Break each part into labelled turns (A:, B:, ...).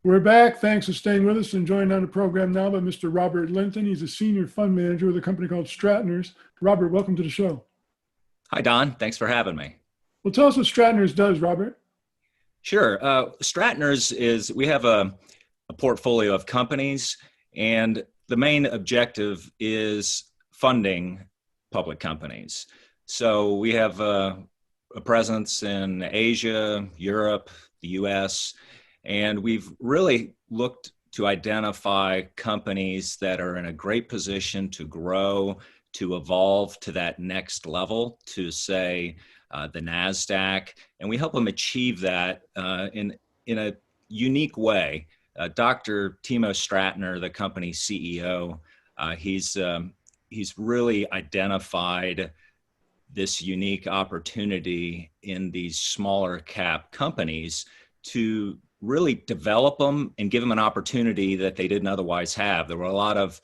A: We're back. Thanks for staying with us and joined on the program now by Mr. Robert Linton. He's a senior fund manager with a company called Strattners. Robert, welcome to the show.
B: Hi, Don. Thanks for having me.
A: Well, tell us what Strattners does, Robert.
B: Sure. Strattners we have a portfolio of companies, and the main objective is funding public companies. So we have a presence in Asia, Europe, the US, and we've really looked to identify companies that are in a great position to grow, to evolve to that next level, to say the NASDAQ, and we help them achieve that in a unique way. Dr. Timo Strattner, the company's CEO, he's really identified this unique opportunity in these smaller cap companies to really develop them and give them an opportunity that they didn't otherwise have. There were a lot of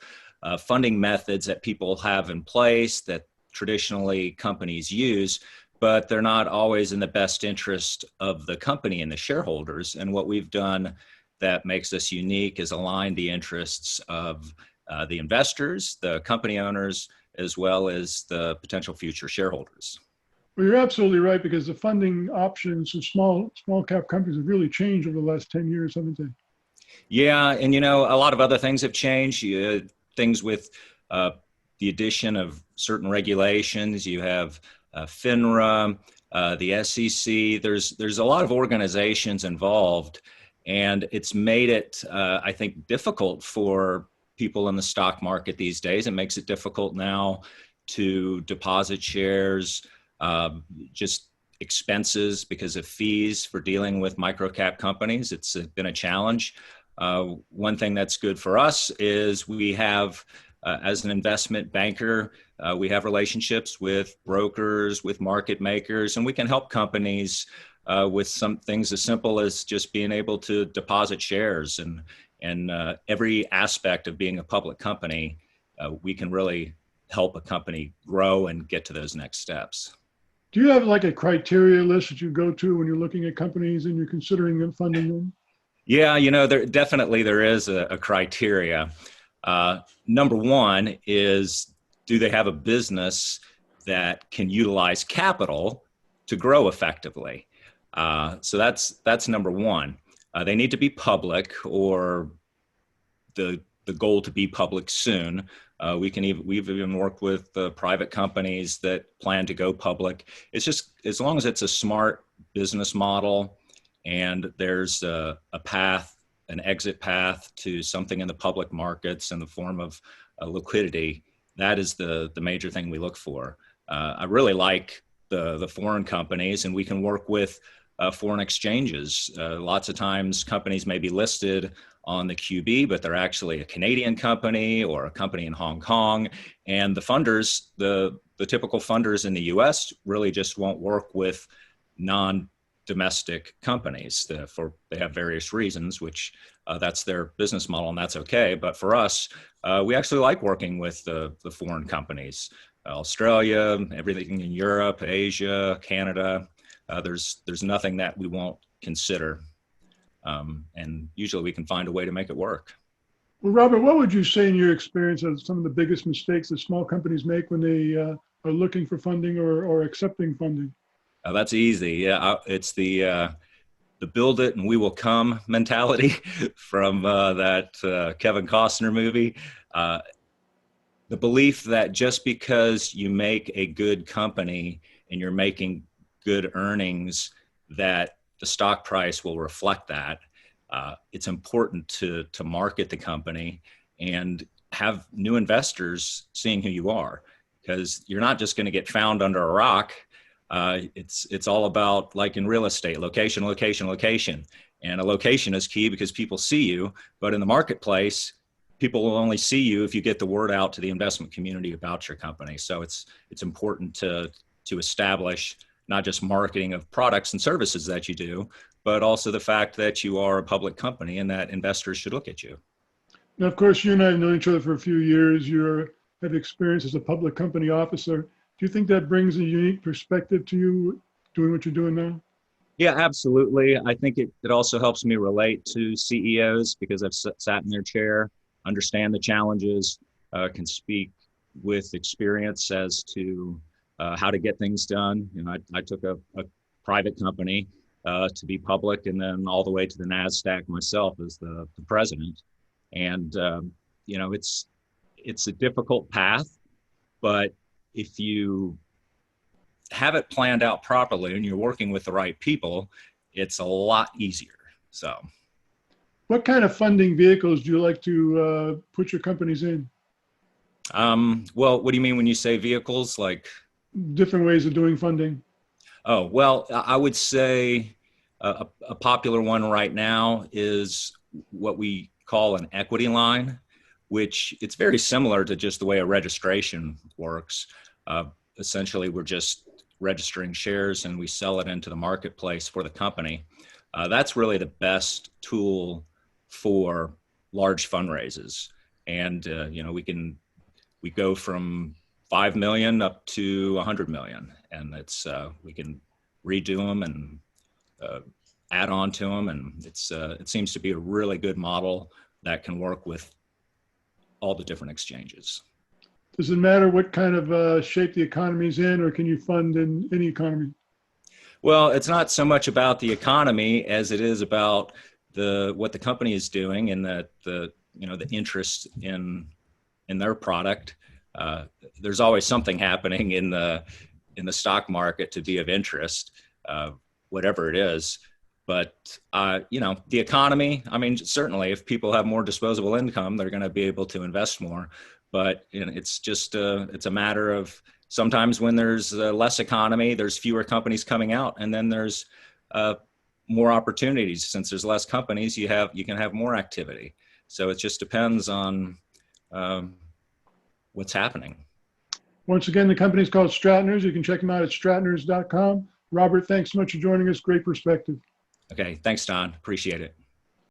B: funding methods that people have in place that traditionally companies use, but they're not always in the best interest of the company and the shareholders. And what we've done that makes us unique is align the interests of the investors, the company owners, as well as the potential future shareholders.
A: Well, you're absolutely right, because the funding options for small cap companies have really changed over the last 10 years, haven't they?
B: Yeah, and a lot of other things have changed. Things with the addition of certain regulations. You have FINRA, the SEC. There's a lot of organizations involved, and it's made it, I think, difficult for people in the stock market these days. It makes it difficult now to deposit shares, just expenses because of fees for dealing with microcap companies. It's been a challenge. One thing that's good for us is we have, as an investment banker, we have relationships with brokers, with market makers, and we can help companies with some things as simple as just being able to deposit shares. And every aspect of being a public company, we can really help a company grow and get to those next steps.
A: Do you have like a criteria list that you go to when you're looking at companies and you're considering them funding them?
B: Yeah, there is a criteria. Number one is, do they have a business that can utilize capital to grow effectively? So that's number one. They need to be public, or the goal to be public soon. We've even worked with private companies that plan to go public. It's just, as long as it's a smart business model and there's a path, an exit path to something in the public markets in the form of liquidity, that is the major thing we look for. I really like the foreign companies, and we can work with foreign exchanges. Lots of times companies may be listed on the QB, but they're actually a Canadian company or a company in Hong Kong. And the funders, the typical funders in the US really just won't work with non-domestic companies. They have various reasons, which that's their business model, and that's okay. But for us, we actually like working with the foreign companies. Australia, everything in Europe, Asia, Canada. There's nothing that we won't consider. And usually we can find a way to make it work.
A: Well, Robert, what would you say in your experience are some of the biggest mistakes that small companies make when they are looking for funding or accepting funding?
B: That's easy. Yeah, it's the build it and we will come mentality from that Kevin Costner movie. The belief that just because you make a good company and you're making good earnings, that the stock price will reflect that. It's important to market the company and have new investors seeing who you are, because you're not just going to get found under a rock. It's all about, like in real estate, location, location, location. And a location is key because people see you, but in the marketplace, people will only see you if you get the word out to the investment community about your company. So it's important to establish not just marketing of products and services that you do, but also the fact that you are a public company and that investors should look at you.
A: Now, of course, you and I have known each other for a few years. You have experience as a public company officer. Do you think that brings a unique perspective to you doing what you're doing now?
B: Yeah, absolutely. I think it also helps me relate to CEOs because I've sat in their chair, understand the challenges, can speak with experience as to how to get things done. You know, I took a private company to be public, and then all the way to the NASDAQ myself as the president. And you know, it's a difficult path, but if you have it planned out properly and you're working with the right people, it's a lot easier. So,
A: What kind of funding vehicles do you like to put your companies in?
B: well, what do you mean when you say vehicles? Like,
A: Different ways of doing funding.
B: oh, well, I would say a popular one right now is what we call an equity line, which it's very similar to just the way a registration works. Uh, Essentially, we're just registering shares and we sell it into the marketplace for the company. That's really the best tool for large fundraisers. And, you know, we go from 5 million up to 100 million, and it's we can redo them and uh, add on to them, and it seems to be a really good model that can work with all the different exchanges.
A: Does it matter what kind of shape the economy's in, or can you fund in any economy?
B: Well, it's not so much about the economy as it is about what the company is doing, and that the you know the interest in their product. There's always something happening in the stock market to be of interest, whatever it is. But you know, the economy. I mean, certainly, if people have more disposable income, they're going to be able to invest more. But you know, it's just it's a matter of sometimes when there's less economy, there's fewer companies coming out, and then there's more opportunities. Since there's less companies, you can have more activity. So it just depends on what's happening.
A: Once again, the company's called Strattners. You can check them out at strattners.com. Robert, thanks so much for joining us. Great perspective.
B: Okay, thanks, Don. Appreciate it.